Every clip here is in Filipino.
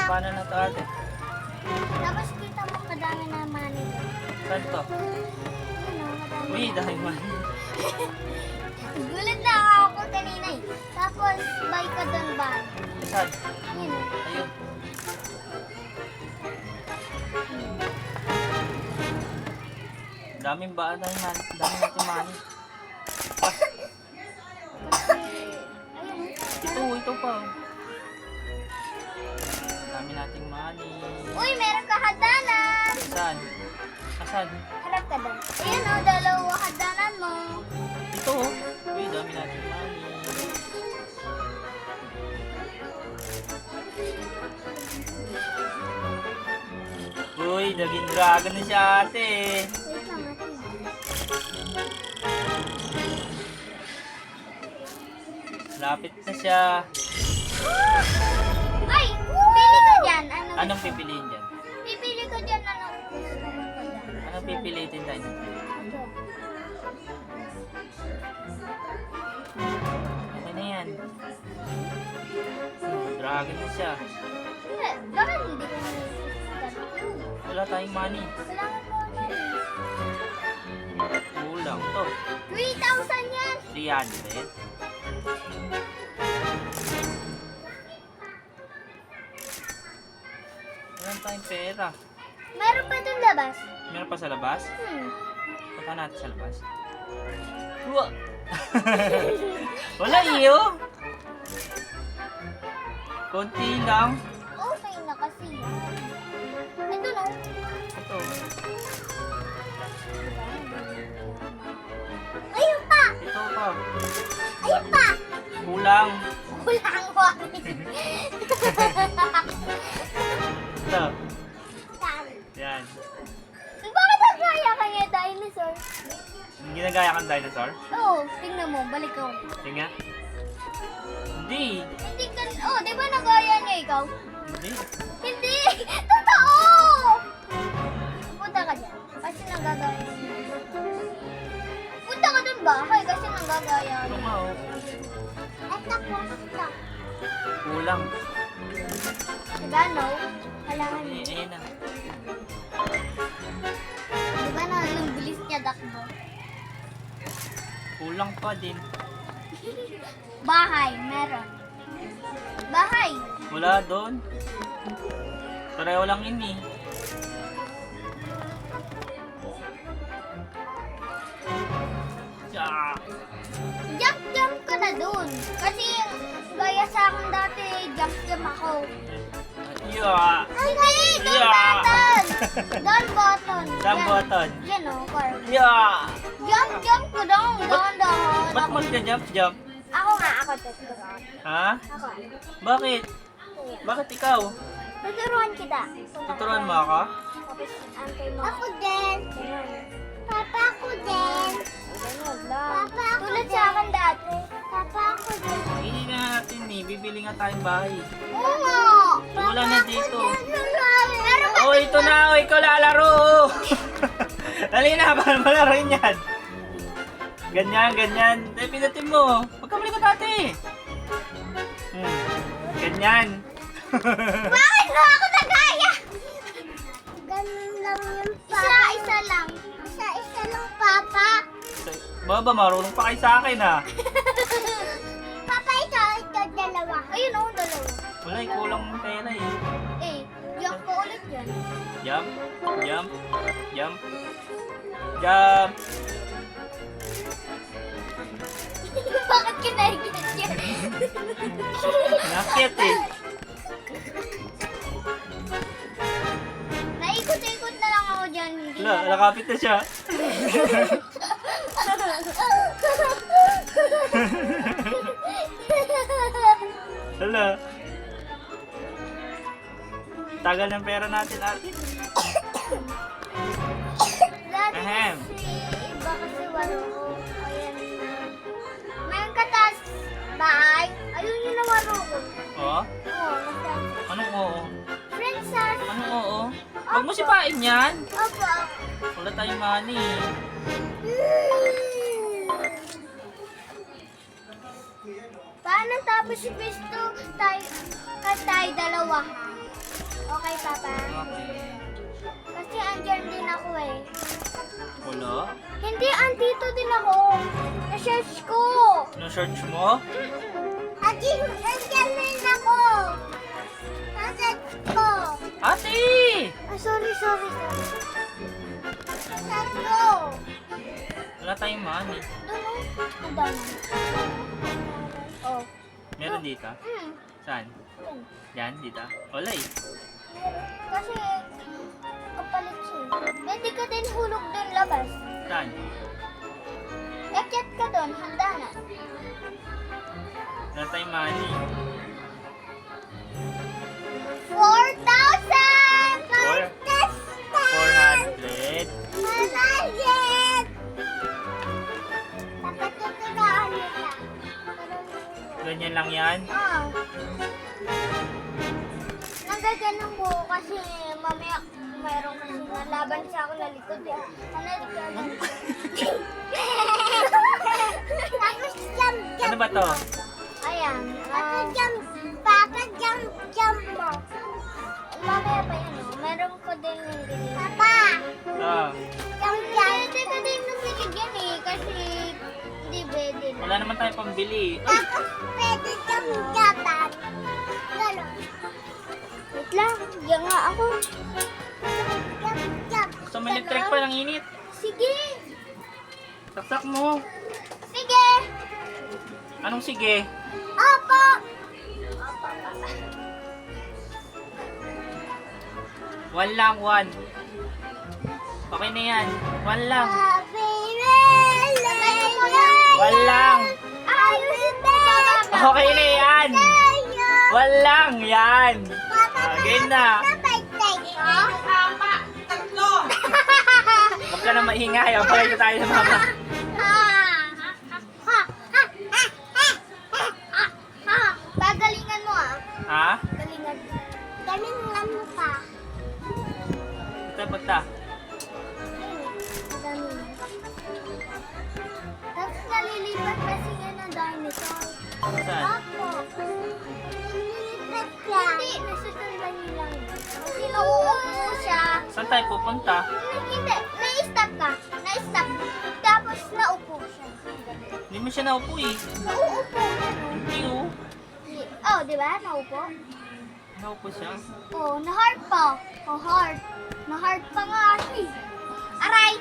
paano na to ate? Tapos kita mo kadami na money doon. Saan to? Yun o, kadami. Uy, dahil man. Gulat na ako kanina eh. Tapos, buy ka doon ba? Saan? Yun o. Ayun. Daming ba tayo man? Daming natin money. Ayun o. Ito pa. Dami nating money. Uy, meron ka hadanan. Saan? Asan? Harap ka doon. Ayun o, dalawa hadanan mo. Ito oh. Uy, dami nating money. Uy, naging dragon na siya ate. Wait lang natin. Lapit na siya. Ay! Pili ka dyan. Anong pipiliin dyan? Pipili ko dyan. Anong gusto mo ko dyan? Anong pipilitin tayo? Ito. Ano na yan? Dragon na siya. Hindi. Bakit hindi ko na Wala tayong money. kailangan mo na Kulang to. 3,000 yan! 300. Wala tayong pera. Meron pa dun labas? Meron pa sa labas? Hmm. Punta natin sa labas. Uwa! Wala iyo! Konti lang. Okay na kasi yan. Ito no? Ito. Ayun pa! Ito pa. Ayun pa! Kulang. Kulang ko. Ito. Yan. Bakit ang kaya kanya dinosaur? Yung ginagaya kang dinosaur? Oo, tingnan mo, balik ka ulit. Tingnan. Hindi. Hindi ka, oh, di ba nagaya niya ikaw? Hindi. Hindi! Totoo! Punta ka dyan, kasi nanggagaya niya. Punta ka dun bahay, kasi nanggagaya Ito niya. nga oh. Ito po, ito. Kulang. Gano? Kailangan niya. Ayan na. Di ba na ang bilis niya dakbo? Kulang pa din. Bahay, meron. Bahay. Wala doon. Pareho lang yun eh. Yeah. Jump ka na dun. Kasi gaya sa akin dati, jump ako. Yeah. Hindi! Down Yeah. button! Down button. Down Yan. button. Yan o, car. Yeah. Jump ka down, down. Ba't mo jump? Ako nga, ako tuturuan. Ha? Ako. Bakit? Bakit ikaw? Tuturuan kita. Tuturuan mo ako? Tapos, antay mo. Ako din. Papa, ako din. Ganun lang. Papa, ako tulad sa akin dati. Papa, ako din. Hindi na natin eh. Bibili nga tayong bahay. Oo nga. Wala na dito. Meron pa Oh, ito na. Oh, ikaw lalaro. oh. Dali na. Paano malaroin yan? Ganyan. Eh, pinutin mo. Magkamali ko dati. Ganyan. Bakit mo ako nagaya? Ganun lang yun, Papa. Isa lang. Isa lang, Papa. Baba, marunong pa kayo sa akin ha. Papa, ito, dalawa. Ayun o, dalawa. Wala, kulang ng pera eh. Eh, jump ko ulit yan. Jump. Bakit kinaigit yan? Nakit eh. Naikot-ikot na lang ako dyan. Wala, nakapit na siya. Wala. Tagal ng pera natin ate. Dati Ahem. kasi, iba kasi waro ko. Ayan na. Mayroon ka taas bahay. Ayun yun na waro ko. Oo? Oo, nagtaas. Anong oo? Princess. Anong oo? Huwag mo sipain yan. Opo. Wala tayong money. Paano tapos si Cristo tayo dalawa? Okay, Papa. Kasi andyan din ako eh. Wala. Hindi, andito din ako. Na-search ko. Na-search mo? Andyan din ako. Na-search ko. Ate! Sorry. Saan ko? Wala tayong money. Doon o. Ang dami. Oh. Meron dito? Saan? Yun. Yan, dito? Wala eh. Kasi kapalit siya. Pwede ka din hulog doon labas. Saan? Akyat ka doon, handa na. Wala tayong money. 4,000! 400. 100! Dapat tutulaan nila. Ganyan lang yan? Oo. Nagaganon ko kasi mamaya mayroon kasi nalaban siya ako na likod eh. Nalikadan. Tapos jump. Ano ba to? Ayan. Papa, jump mo. Mamaya pa yan o. Meron ko din yung ganyan. Papa! Ah, Jump. Pwede ka din binigyan eh. Kasi hindi pwede na. wala naman tayo pambili. Ay, Tapos pwede jump-jumpan. Gano'n. Wait lang. Diyan nga ako. Jump. gusto mo electric pa ng init? Sige. Saksak mo. Sige. Anong sige? Opo. One lang, one. Okay na yan. One lang. One lang. Okay na yan. One lang, yan. Again na. Huwag ka na maingay. Pagay ko tayo sa mama. Pagalingan mo ah. Ha? Galingan. Galingan mo pa. Ito, pagta. Tapos nalilipat kasi yan ang dinosaur. Saan? Opo. Nalilipat ka. Hindi, nasusundan niyo lang. Kasi nauupo siya. Saan tayo pupunta? Hindi, na-stop ka. Na-stop. Tapos naupo siya. Hindi mo siya naupo eh. Nauupo. Hindi oh. Oh, di ba? Naupo. Naupo siya. Oh, na-heart pa. Oh, heart. Na-heart pa nga siya. Aray!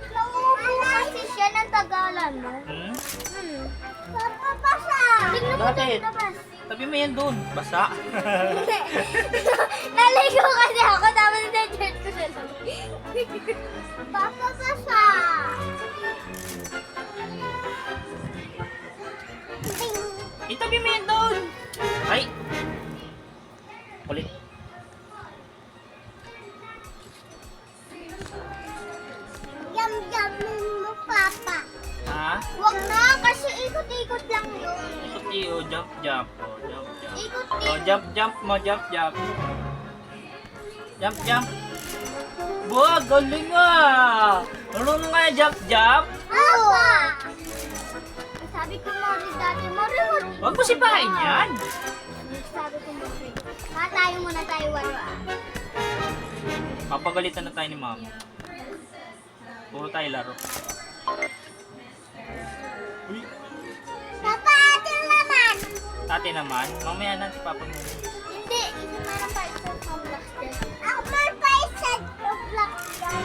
Nauupo kasi siya ng tagalan mo. Hmm? Papa, basa! Tingnan mo Bakit? doon labas. Tabi mo yan dun. Basa. Hindi. Naligo kasi ako, tapos na-chat ko sa lang. Papa, basa! Itabi mo yan dun. Ay. Kulit. Yum-yum mo, Papa. Ha? Huwag na, kasi ikot-ikot lang yun. Ikot iyo. Jump, jump. Oh, jump, jump. Ikot-ikot. Oh, jump, jump mo. Jump, jump. Jump, jump. Buwa, galing ah. Marunong nga jump, jump. Papa! Sabi ko, Mori, dati, Mori. Huwag mo sipain yan. Sabi ko, Mori. Tayo muna tayo, Waro, ah. Papagalitan na tayo ni mama. Puro tayo laro. Uy, Papa, atin naman! tate naman. Mamaya na si Papa mo. Hindi, meron pa isang complex dyan. Ako meron pa isang complex dyan.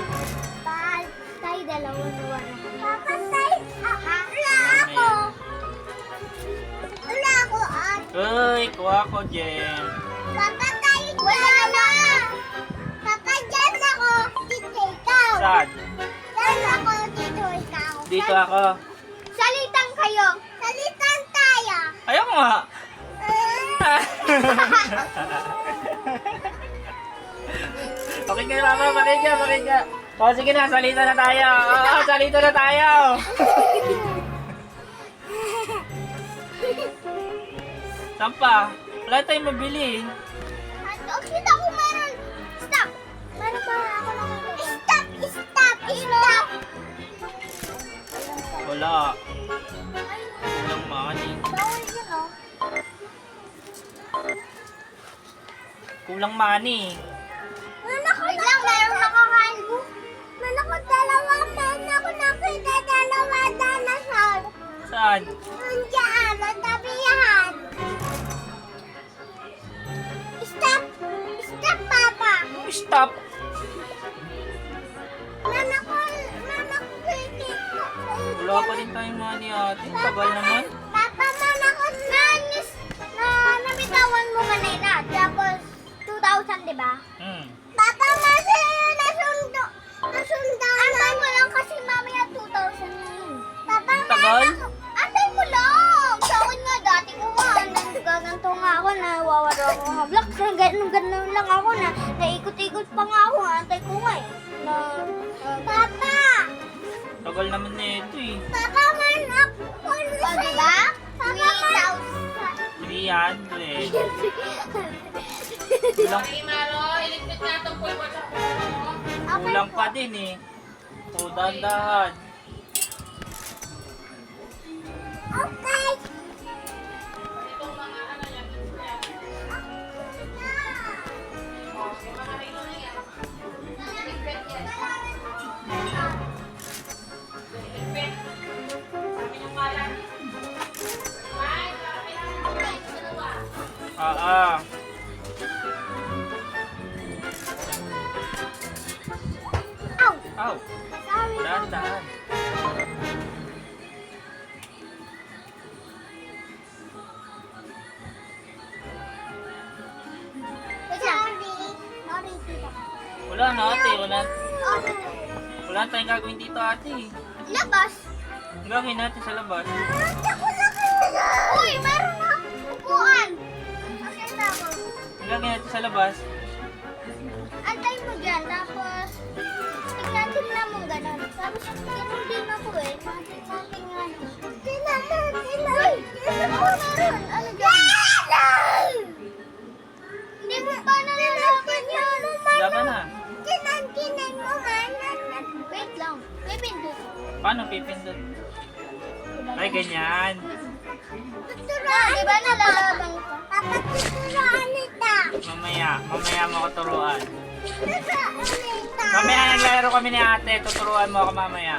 Tayo dalawa na wala. Papa, tayo. Wala ako. Wala ako, ate. Uy, kuha ko, Jen. Papa, tayo wala na. Papa, dyan ako. Dito ikaw. Saan? Dyan ako, dito ikaw. Dito ako. Salitan kayo. Salitan tayo. Ayaw nga. Okay ka, Mama. Pakinggan. O, sige na. Salita na tayo. Oo, salita na tayo. Saan pa? Wala tayong mabili. Oh, kita ko meron. Stop. Meron pa ako nakikita. Stop. Wala. Walang money. Bawal yun, oh. Kulang money. Wait lang, meron nakakain ko. Meron ako dalawa, meron ako nakita dalawa dinosaur. Saan? Nandiyan, ang tabihan. Stop! Stop, Papa! Stop! Meron ako nakikita. Wala pa rin tayong money ate. Tagal naman. Papa, meron ako nabitawan mo kanina. Tapos, 2,000, di ba? Papa, kasi nasundan. Antay mo lang kasi mamaya 2,000 na yun. Papa, Tagal? antay mo lang. Sa akin nga, dati ko nga, nagaganto nga ako, nawawala ako ng hablak. Ganun lang ako na, naikot-ikot pa nga ako, antay ko nga eh. Papa! Tagal naman na ito eh. Papa, man ako. O, diba? 3,000. 300. Kulang pa din eh. O, dahan-dahan. Okay. Ah. Ow! Aw, Sorry. dahan-dahan. Sorry, tita. Wala na ate, wala. Okay. Wala tayong gagawin dito ate. Labas. Ang gagawin natin sa labas. Uy, meron na upuan. Akita ako. Ang gagawin natin sa labas. Antay mo dyan, tapos tignan mo gano'n. Tapos ganun din ako eh. Tingnan. Uy, meron. Ano dyan? Hindi mo pa nalalaban yan. Laban na. Tinan mo man. Wait lang. May pindot. Paano pipindot? Ay, ganyan. Tuturuan. Di ba nalalaban ka? Papa, tuturuan nita. Mamaya mo ako turuan. Tuturuan nita. Mamaya naglalaro kami ni ate, tuturuan mo ako mamaya.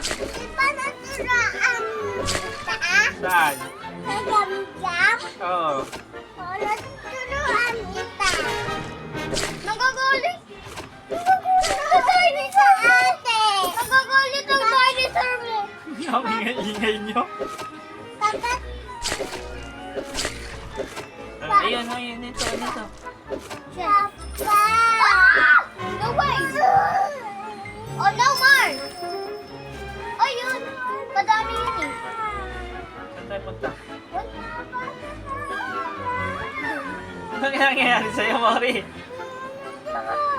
Paano turuan nita? Saan? Sa jam-jam? Oo. Paano turuan nita? Nagagalit. Nagagalit sa ate. Nagagalit ang dinosaur mo. Ang ingay nyo. Papa, Ayun, ito. Papa. No way. Oh, no more. Oh, yun. Madami yun eh. Saan tayo punta? Ano nangyayari sa'yo, Mori?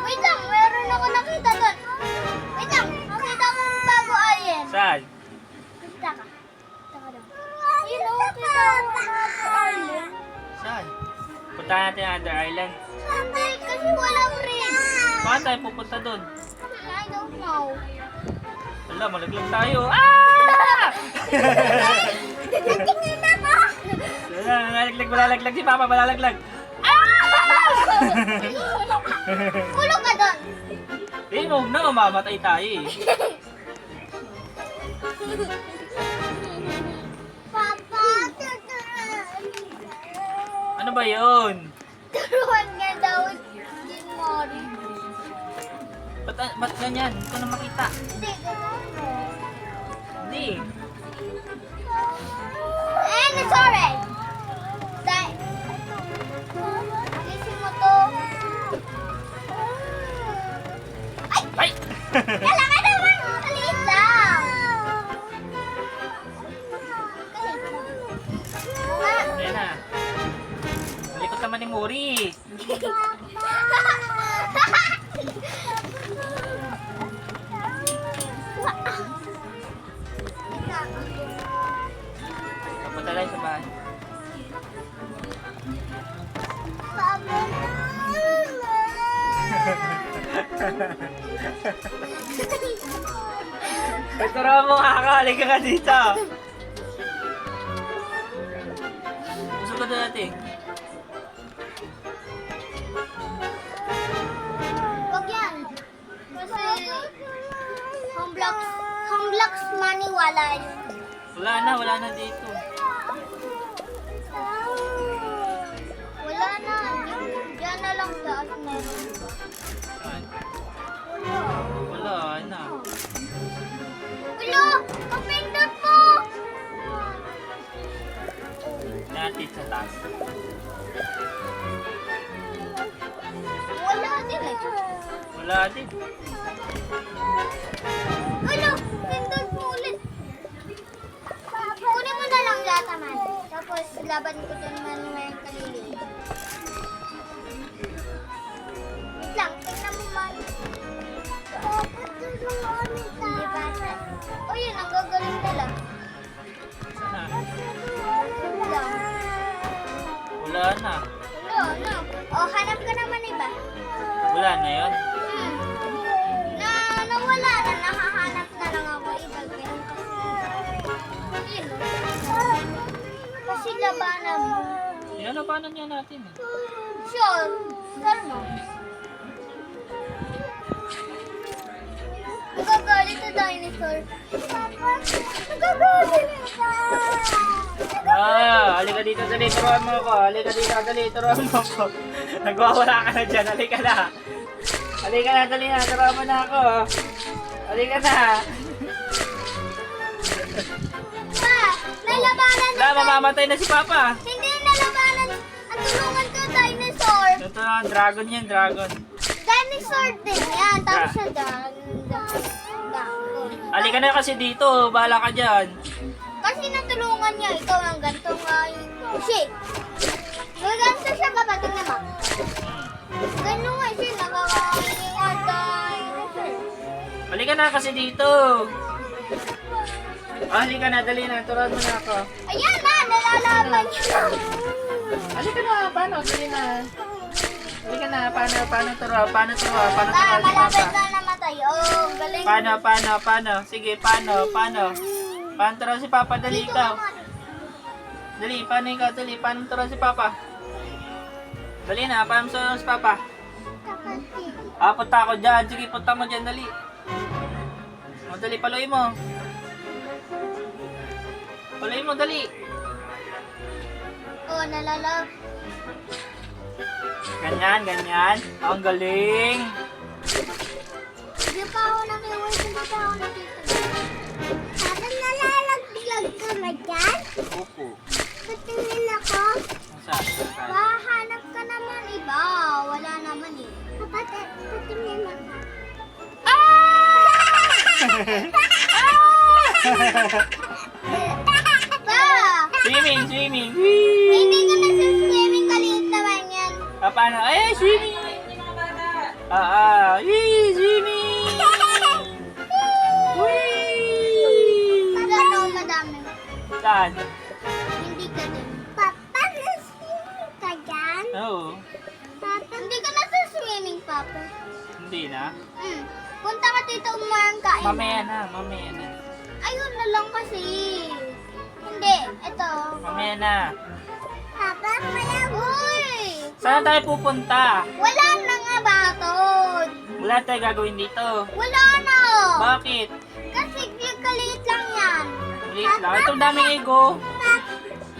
Wait lang, meron ako nakita doon. Wait lang, nakita ko bago alien. Saan? Kita ka. Kita ka doon. Yun o, kita ko bago alien. Saan? Punta natin ang Other Island. Hindi, kasi walang red. Saan tayo pupunta doon? I don't know. Wala, malaglag tayo. Ah! Natingin ako. Wala, malalaglag si Papa, malalaglag. Kulong ka doon. Eh, huwag na, mamamatay tayo eh. Papa, tuturuan. Ano ba yun? Turuan nga daw si Mori. Ba't ganyan? Hindi ko na makita. Hindi, gano'n. Hindi. Sorry. Alisin mo to. Ay! Kailangan naman. Maliit lang. Ayan na. Malikot naman ni Mori. Papunta tayo sa bahay. Tara mo, kakakali ka nga dito. Gusto ko doon natin. Hamblocks money wala yun. Wala na dito. Wala na. Diyan na lang taas meron. Saan? Wala. Wala na. Wala! Kapindot mo! Natin sa taas. Wala din eh. Wala din. Wala! Pindot mo ulit. Kunin mo na lang lahat naman. Tapos laban ko dun man may kalili. Wait lang, tingnan mo man. Diba? O yun, ang gagaling nila. Saan na? Wait lang. Wala na. Wala, no. O, hanap ka naman iba. Wala na yun. Nawala na, nakahanap na lang ako iba. Ganun kasi. Yun, no? Kasi labanan mo. Inalabanan niya natin eh. Sure, sure mo. Nagagalit na dinosaur. Nagagalit Halika dito, dali, turuan mo ako. Halika dito, dali, turuan mo ako. Nagwawala ka na dyan, halika na. Halika na, dali na, turuan mo na ako. Halika na. Pa, nalabanan Wala, mamamatay na si Papa. Hindi nalabanan. Ang tulungan ko, dinosaur. Ito na, dragon yan, dragon. Dinosaur din yan. Tapos siya dragon. Halika na kasi dito, bahala ka dyan. Kasi natulungan niya. Ikaw ang ganito nga yung shit. Gaganto siya kapatid naman. Ganun nga siya. Nakakaingat dinosaur. Halika na kasi dito. Halika na, dali na, turuan mo na ako. Ayan na, nalalaban niya. Halika na, paano, dali na. Halika na, paano turuan si Malapit Papa. na namatay. Oh, galing. Paano? Sige, paano? Paano turuan si Papa? Dali Dito ikaw. naman. Dali, paano ikaw? Dali, paano turuan si Papa? Dali na, paano turuan si Papa? Kapatid. Punta ako dyan. Sige, punta mo dyan, dali. Dali, paluin mo. Paluin mo, dali. Oh, nalalab. Ganyan. Ang galing. Hindi pa ako nakiwas. Hindi pa ako nakita. Parang nalalaglag ka na dyan? Opo. Patingin ako. Saan? Hahanap ka naman iba. Wala naman eh. Patingin ako. Pa! Swimming. Hindi ka na sa swimming. Kaliit naman yan. Paano? Ay, swimming. Swimming. Gano'n madami. Saan? Hindi ka din. Papa, na-swimming ka dyan? Oo. Papa, hindi ka na sa swimming, Papa. Hindi na. Punta ka dito umarang kain. Mamaya na. Ayun na lang kasi. Hindi, ito. Mamaya na. Papa, maya. Uy! Saan tayo pupunta? Wala na nga batod. Wala tayo gagawin dito. Wala na. Bakit? Kasi kaliit lang yan. Ulit lang. Itong daming egg oh.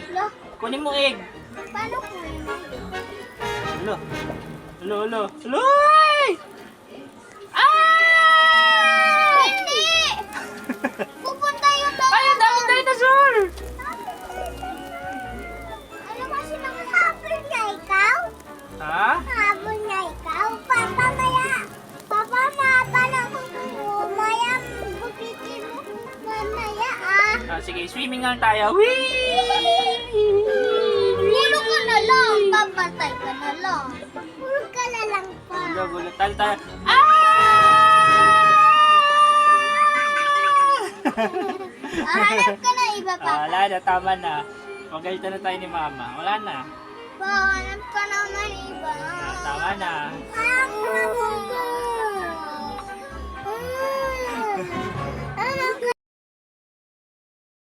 Lo, Kunin mo egg. paano ko yun? Hello. Ay! Hindi! Pupunta yung mga... Ay, ang daming dinosaur! Ano kasi nakahabol na ikaw? Ha? Habol na ikaw? Papa, maya. Papa, mapala ko maya. Bukitin mo. Mamaya Sige, swimming lang tayo. Whee! Hulog ka na lang. Papatay ka na lang. Hulog ka na lang pa. Gulo. Tayo. Hanap ka na iba pa. Wala na, tama na. Magalitan na tayo ni Mama. Wala na. Hanap ka naman iba. Tama na. Hanap ka.